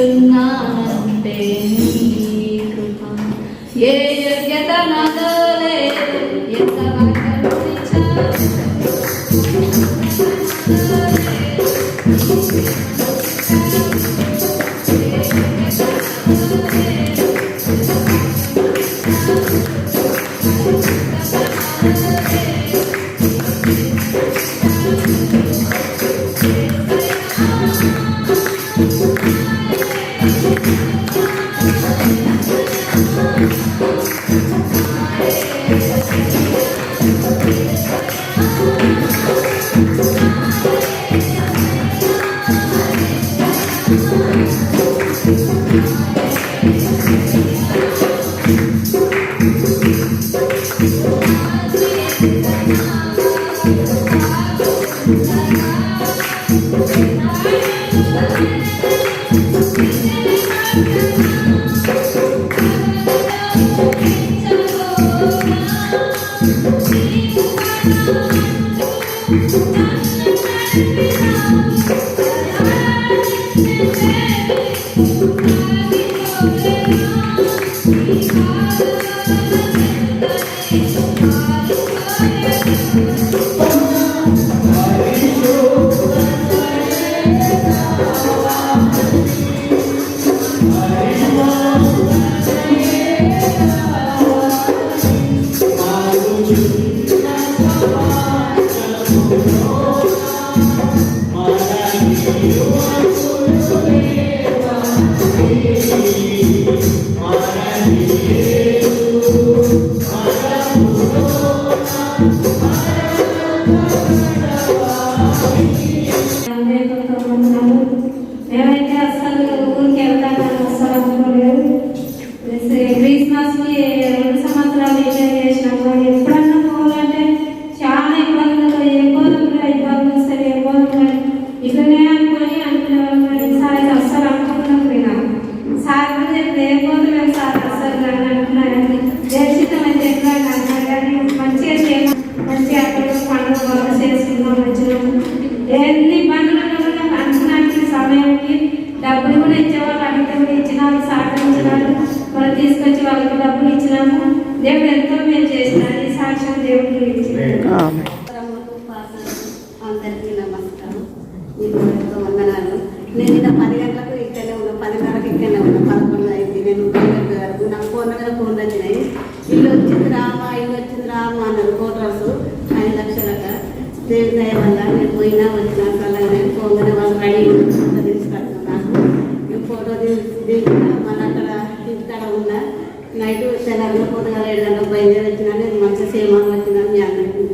జీవిస్తున్నానంటే నీ కృప. ఏ యోగ్యత నాదో లేదు, ఎంత మేమైతే అసలు ఊరికి వెళ్తామని అసలు అనుకోలేదు. క్రిస్మస్కి 2 సంవత్సరాలు ఎంజాయ్ చేసినాము. ఎప్పుడన్నా పోవాలంటే చాలా ఇబ్బందులు, ఇబ్బందులు వస్తాయి, ఇబ్బందులు ఇట్లనే అనుకునేవాళ్ళం. కానీ సార్ అస్సలు అనుకున్నాం. సార్ కూడా చెప్తే పోతున్నాం సార్ అస్సలు అని అంటున్నారు. దేశితమైతే ఎట్లా అంటారు కానీ మంచిగా అక్కడ పండుగ బాగా చేసుకున్నాం, వచ్చినాం. ఎన్ని ఇబ్బందులు అనుకున్నానికి సమయానికి డబ్బులు కూడా ఇచ్చేవాళ్ళు, అడిగితే కూడా ఇచ్చినాము, సహకరించినారు. మనం తీసుకొచ్చి వాళ్ళకి డబ్బులు ఇచ్చినాము. దేవుడు ఎంతో మేము చేసినారు. ఈ సాక్ష్యం దేవుడికి ఇచ్చినాము. అందరికీ నమస్కారం, మీకు ఎంతో వందనాలు. నేను ఇలా 10 గంటలకు ఇక్కడనే ఉన్నా, 10:30కి ఇక్కడనే ఉన్నా. 11 అయింది. నేను వరకు నాకు ఫోన్ మీద ఫోన్ వచ్చినాయి. ఇల్లు వచ్చింది రామా అన్నారు. కోటర్స్ 5 లక్షలక దేవుడి దయ వల్ల నేను పోయినా వచ్చినా అలాగే పోగానే వాళ్ళు రెడీ తీసుకొస్తాను. నాకు నేను ఫోటో దిగిన మళ్ళీ అక్కడ ఇక్కడ ఉన్నా. నైట్ తెల్లారిలో పొద్దుగా 7 గంటలకు బయలుదేరి వచ్చినా. నేను మంచి సేమలు వచ్చినా మీ అందరికీ.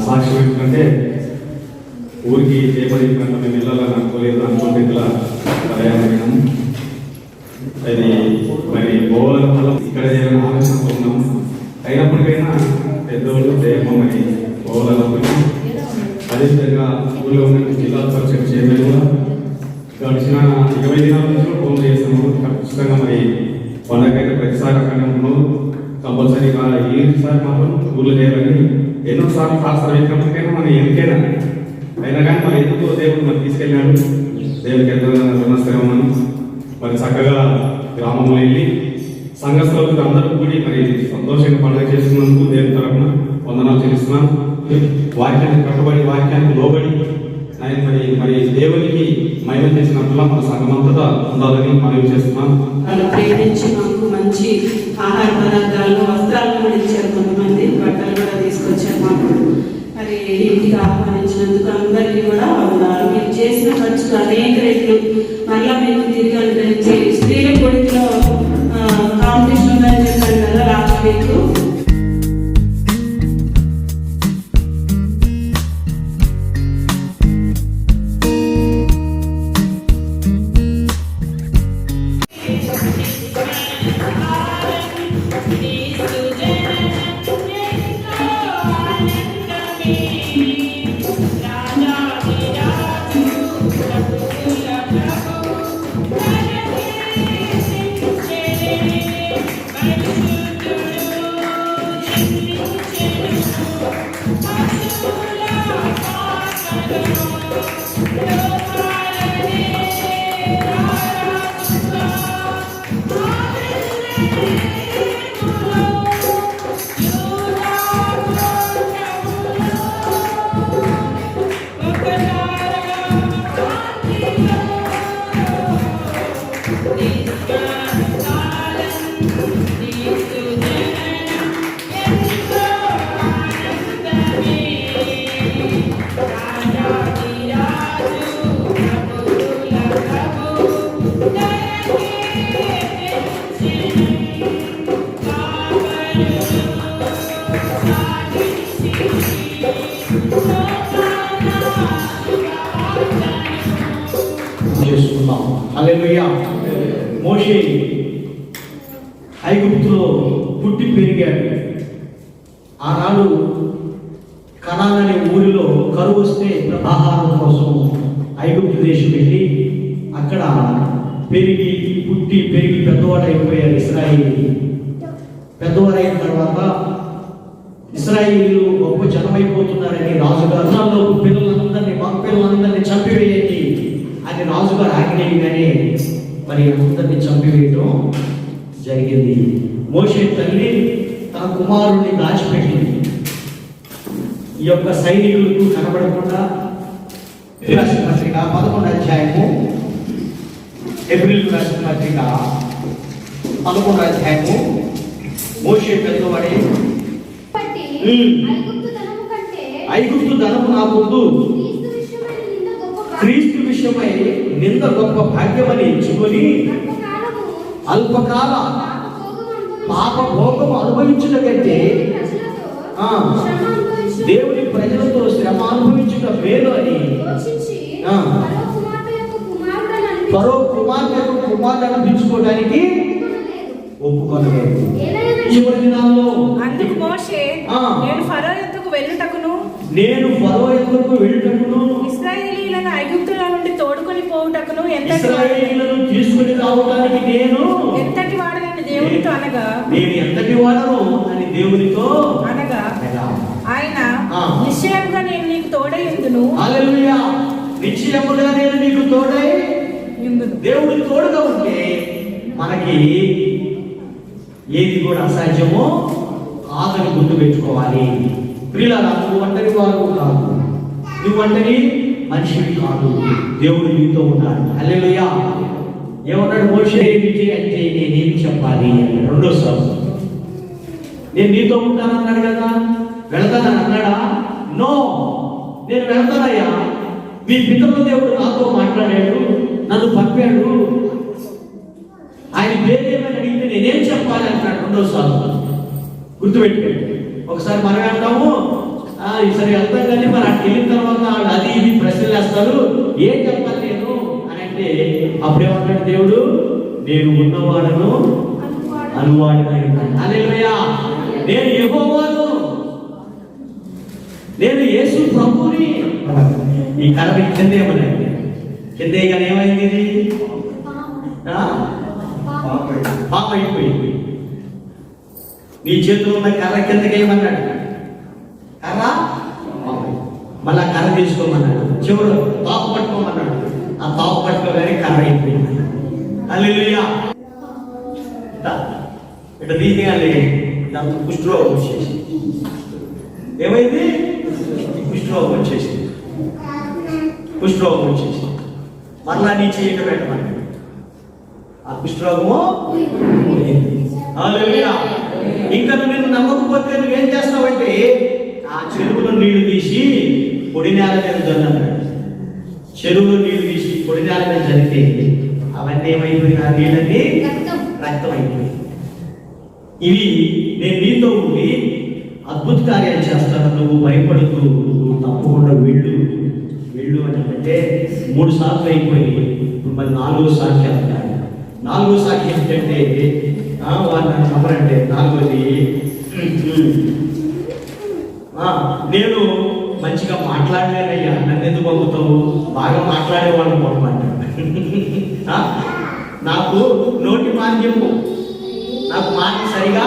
సాక్ష్యం ఏంటంటే ఊరికి చేపడిందంటే మేము వెళ్ళాలని అనుకోలేదు, అనుకుంటే ఇలా ప్రయాణం అది మరి పోవడం వల్ల ఇక్కడ చేయాలని ఆలోచించుకున్నాం. అయినప్పటికైనా పెద్దోళ్ళు దేహం మరి పోవాలనుకుని అదేవిధంగా ఊళ్ళో ఉన్న జిల్లా పరిషత్ చైర్మన్ కూడా గడిచిన 20 దినాల నుంచి ఫోన్ చేస్తున్నాము. ఖచ్చితంగా మరి పండగైతే ప్రతిసారి అక్కడనే ఉన్నాము. కంపల్సరీగా ఈసారి మాత్రం ఊళ్ళో చేయాలని ఎన్నోసార్లు శాస్త్ర విక్రమకైనా మన ఎందుకైనా అయినా కానీ మరి ఎందుకు దేవుడు మరి తీసుకెళ్ళాడు. దేవుడికి ఎంతో రుణస్థిరమని మరి చక్కగా గ్రామంలో వెళ్ళి సంఘస్థులకు అందరూ కూడి మరి సంతోషంగా పండుగ చేస్తున్నందుకు దేవుని తరఫున వందనాలు చెల్లిస్తున్నాను. వాక్యానికి కట్టుబడి వాక్యానికి లోబడి ఆయన మరి దేవునికి మహిమ చేసినట్లుగా మన సంఘమంతటా ఉండాలని మనవి చేస్తున్నాం. వాళ్ళు ప్రేమించి మాకు మంచి ఆహార పదార్థాలను వస్త్రాలను కూడా ఇచ్చారు. కొంతమంది బట్టలు కూడా తీసుకొచ్చారు మాకు. మరి ఇంటికి ఆహ్వానించినందుకు అందరికీ కూడా వందనాలు. మీరు చేసిన ఖర్చులు అనేక రెట్లు మళ్ళీ మీకు తిరిగి అనుగ్రహించి స్త్రీల కొడుకులో కాంపిటీషన్ ఉందని చెప్పాను కదా లాస్ట్ వీక్. చేసుకున్నాం. హల్లెలూయా. మోషే ఐగుప్తులో పుట్టి పెరిగాడు. ఆనాడు కనాన్ అనే ఊరిలో కరువు వస్తే ఆహారం కోసం ఐగుప్తు దేశం వెళ్ళి అక్కడ పుట్టి పెరిగి పెద్దవాడు అయిపోయారు ఇశ్రాయేలు. పెద్దవారైన తర్వాత ఇశ్రాయేలు గొప్ప జనమైపోతున్నారని రాజుగారు పిల్లలందరినీ మగ పిల్లలందరినీ చంపివేయండి అని రాజుగారు ఆజ్ఞేయగానే మరి అందరినీ చంపివేయటం జరిగింది. మోషే తల్లి తన కుమారుడిని దాచిపెట్టింది. ఈ యొక్క సైనికులకు కనబడకుండా రాసిన పత్రిక 11వ అధ్యాయము, ఏప్రిల్ రాసిన పత్రిక 11వ అధ్యాయము. మోషే పెద్దవాడే ఐగుప్తు ధనము నా ముందు క్రీస్తు విషయమై నింద గొప్ప భాగ్యమని ఎంచుకొని అల్పకాల పాప భోగం అనుభవించుట కంటే దేవుని ప్రజలతో శ్రమ అనుభవించుట మేలు అని మరో కుమార్తె అనిపించుకోవడానికి ఒప్పుకోలేదు. చివరి దినాల్లో అందుకు మోషే నేను ఫరో యొద్దకు వెళ్ళుటకును ఇశ్రాయేలీయులను ఐగుప్తుల నుండి తోడుకొని పోవుటకును ఇశ్రాయేలీయులను తీసుకొని రావడానికి నేను ఎంతటి వాడనని దేవునితో అనగా నేను ఎంతటి వాడను అని దేవునితో అనగా ఆయన నిశ్చయముగా నేను నీకు తోడై ఉందును. హల్లెలూయా. నిశ్చయముగా నేను నీకు తోడై ఉందును. దేవుని తోడుగా ఉంటే మనకి ఏది కూడా అసాధ్యమో కాదని గుర్తు పెట్టుకోవాలి. ప్రియులారా, నువ్వు ఒంటరి వారు కాదు, నువ్వు ఒంటరి మనిషివి కాదు. దేవుడు నీతో ఉన్నాడు. హల్లెలూయా. ఏమన్నాడు మోషే? అంటే నేనేమి చెప్పాలి? రెండోసారి నేను నీతో ఉంటానన్నాడు కదా, వెళతానని అన్నాడా? నో, నేను వెళ్తానయ్యా. మీ పితరుల దేవుడు నాతో మాట్లాడాడు, నన్ను పంపాడు. ఆయన పేరేమని అడిగితే నేనేం చెప్పాలి అంటాడు రెండోసారి. గుర్తుపెట్టుకోండి. ఒకసారి మనం అంటాము ఈసారి వెళ్తాం కానీ మరి అక్కడికి వెళ్ళిన తర్వాత అది ఇది ప్రశ్నలు వేస్తారు, ఏం చెప్పాలి నేను అని అంటే అప్పుడేమంటాడు దేవుడు? నేను ఉన్నవాడను అనువాడనై ఉన్నాను. హల్లెలూయా. నేను యెహోవాను, నేను యేసు ప్రభువుని. ఈ కళ కింద ఏమనండి కింద కానీ ఏమైంది ఇది? పాపం అయిపోయింది. నీ చేతిలో ఉన్న కర్ర కిందకి ఏమన్నాడు? కర్ర మళ్ళా కర్ర తీసుకోమన్నాడు. చివరు తాపు పట్టుకోమన్నాడు. ఆ తాపు పట్టుకోగానే కర్ర అయిపోయింది. హల్లెలూయా. ఇట్లా తీయగానే దాంతో కుష్ఠరోగం వచ్చేసి ఏమైంది? కుష్ఠరోగం వచ్చేసి మళ్ళా నీ చేయటం పెట్టమన్నాడు. ఆ కుష్ఠరోగము హల్లెలూయా. ఇంకా నువ్వు నమ్మకపోతే నువ్వేం చేస్తావంటే ఆ చెరువులో నీళ్లు తీసి పొడి నేల మీద జల్లన్నాడు. చెరువులో నీళ్లు తీసి పొడి నేల మీద జరిగితే అవన్నీ ఏమైపోయి ఆ నీళ్ళన్నీ రక్తం అయిపోయి. ఇవి నేను నీతో ఉండి అద్భుత కార్యాలు చేస్తాను, నువ్వు భయపడుతూ నువ్వు తప్పకుండా వెళ్ళు అని అంటే 3 సార్లు అయిపోయి ఇప్పుడు మరి 4వ సార్లు అంటాడు. 4వ సార్లు ఏంటంటే వాళ్ళు నమ్మరంటే 4వది నేను మంచిగా మాట్లాడలేనయ్యా, నన్ను ఎందుకు పంపుతావు? బాగా మాట్లాడేవాళ్ళు పంపమంటాడు. నాకు నోటి మాట చెప్పు, నాకు మాట సరిగా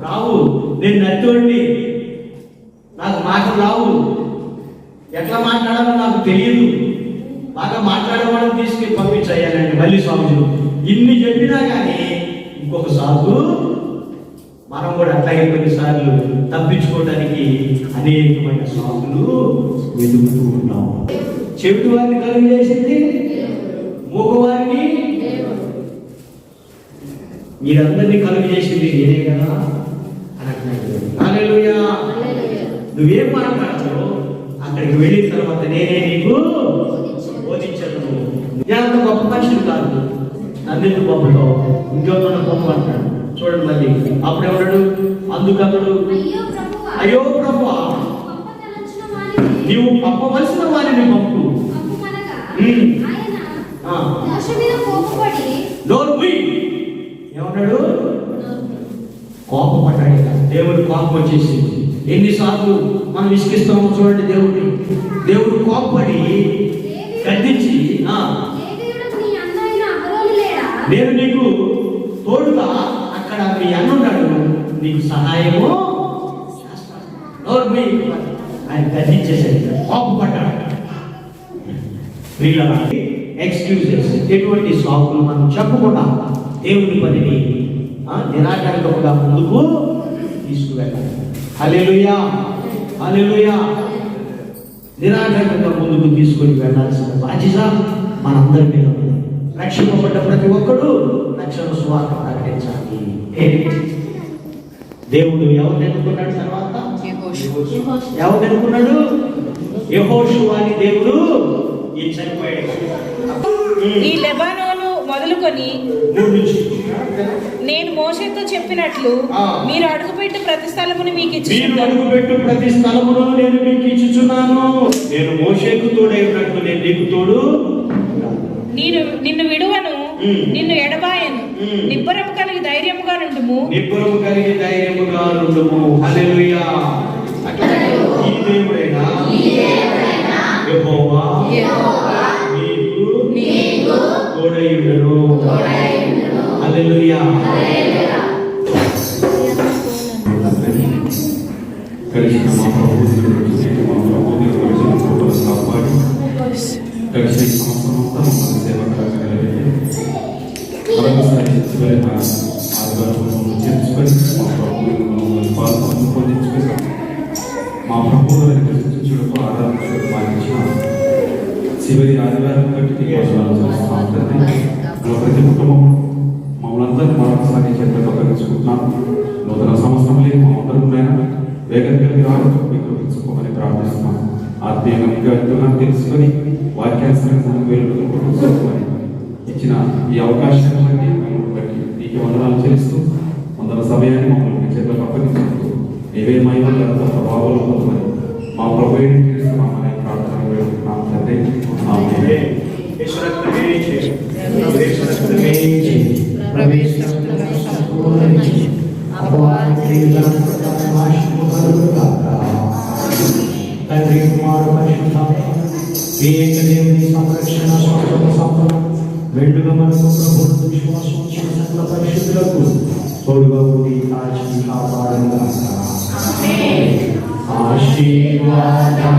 రావు, నేను నచ్చోండి, నాకు మాటలు రావు, ఎట్లా మాట్లాడాలో నాకు తెలియదు, బాగా మాట్లాడేవాళ్ళని తీసుకెళ్ళి పంపించానండి. మళ్ళీ స్వామిజీలు ఇన్ని చెప్పినా కానీ ఇంకొక సాగు మనం కూడా అట్లాగే కొన్నిసార్లు తప్పించుకోవడానికి అనేకమైన సాగులు వెతుకుతూ ఉన్నాం. చెవిటి వారిని కలుగు చేసింది, మూగవారిని మీరందరినీ కలుగు చేసింది నేనే కదా అని అంటున్నాడు. హల్లెలూయా. నువ్వేం మాట్లాడతావు అక్కడికి వెళ్ళిన తర్వాత నేనే నీకు బోధించను. నేనంత గొప్ప మనిషిని కాదు, నన్నెందుకు పంపుతావు, ఇంకెవరన్నా పంపు అంటాడు. చూడండి మళ్ళీ అప్పుడెవడాడు? అందుకతడు అయ్యో ప్రభువా, నీవు పంపవలసిన వారిని పంపు. ఏమన్నాడు? కోపపడ్డాడు. దేవుడు కోపం వచ్చేసి ఎన్నిసార్లు మనం విసిగిస్తామో చూడండి. దేవుడు కోపపడి గద్దించి నేను నీకు తోడుగా అక్కడ మీ అన్నున్నాడు, నీకు సహాయము ఆయన గద్దించేసాడు, కోపపడ్డాడు. ఎక్స్క్యూజెస్, ఎటువంటి సాకులు మనం చెప్పకుండా దేవుని పనిని నిరాటంకముగా ముందుకు తీసుకువెళ్ళాలి. హల్లెలూయా, హల్లెలూయా. నిరాటంకంగా ముందుకు తీసుకొని వెళ్ళాల్సిన బాధ్యత మనందరి మీద ఉంది. రక్షింపబడ్డ ప్రతి ఒక్కడు రక్షణ సువార్త ప్రకటించాలి. దేవుడు ఎవరిని ఎన్నుకున్నాడు? తర్వాత ఎవరిని ఎన్నుకున్నాడు? యెహోషువ అని దేవుడు ఈ చనిపోయాడు. ఈ లెబానోను మొదలుకొని నేను మోషేతో చెప్పినట్లు మీరు అడుగుపెట్టు ప్రతి స్థలమును మీకు ఇచ్చుచున్నాను. నేను మోషేకు తోడై ఉన్నట్లు నేను నీకు తోడు. నిన్ను విడువను, నిన్ను ఎడబాయను. నిబ్బరము కలిగి ధైర్యముగా నుండుము. హల్లెలూయా. ఈ దేవుడైనా యెహోవా నీకు తోడై ఉండును. హల్లెలూయా. కలిసిన మా ప్రభువుని కాపాడి కలిసి సంవత్సరం అంతా మన సేవ కలగలిగితే మరొకసారి ఆదివారం చేర్చుకొని మా ప్రభువుని పాల్గొని పొందించుకొని మా ప్రభువులను దర్శించుటకు ఆరాధించుటకు మాకిచ్చిన చివరి ఆదివారం కట్టి ప్రతి కుటుంబం మమ్మల్ని అందరినీ మరొకసారి చేతులు పక్కరించుకుంటున్నాను. నూతన సంవత్సరంలో మా అందరం వేగంగా మీకు తెలుసుకోమని ప్రార్థిస్తున్నాను. ఆత్మీయంగా తెలుసుకొని వాక్యానుసరంగా వేలుకొని ఇచ్చిన ఈ అవకాశాన్ని బట్టి నీకు వందనాలు చేస్తూ వందల సమయాన్ని మమ్మల్ని చేతులకు అప్పగించుకుంటూ నీవే మహిమలు అంత ప్రభావాలు పొందమని మా ప్రభువుని తెలుసుకున్నామని ప్రార్థన వేడుకుంటున్నాం తండ్రి. తండ్రి కుమారుడు పరిశుద్ధాత్మ ఈ ఏకదేవుని సంరక్షణ స్వాగత సంపద మెండుగా మనకు ప్రభుత్వ విశ్వాసం సకల పరిశుద్ధులకు తోడుగా ఉండి కాచి కాపాడును ఆశీర్వాదం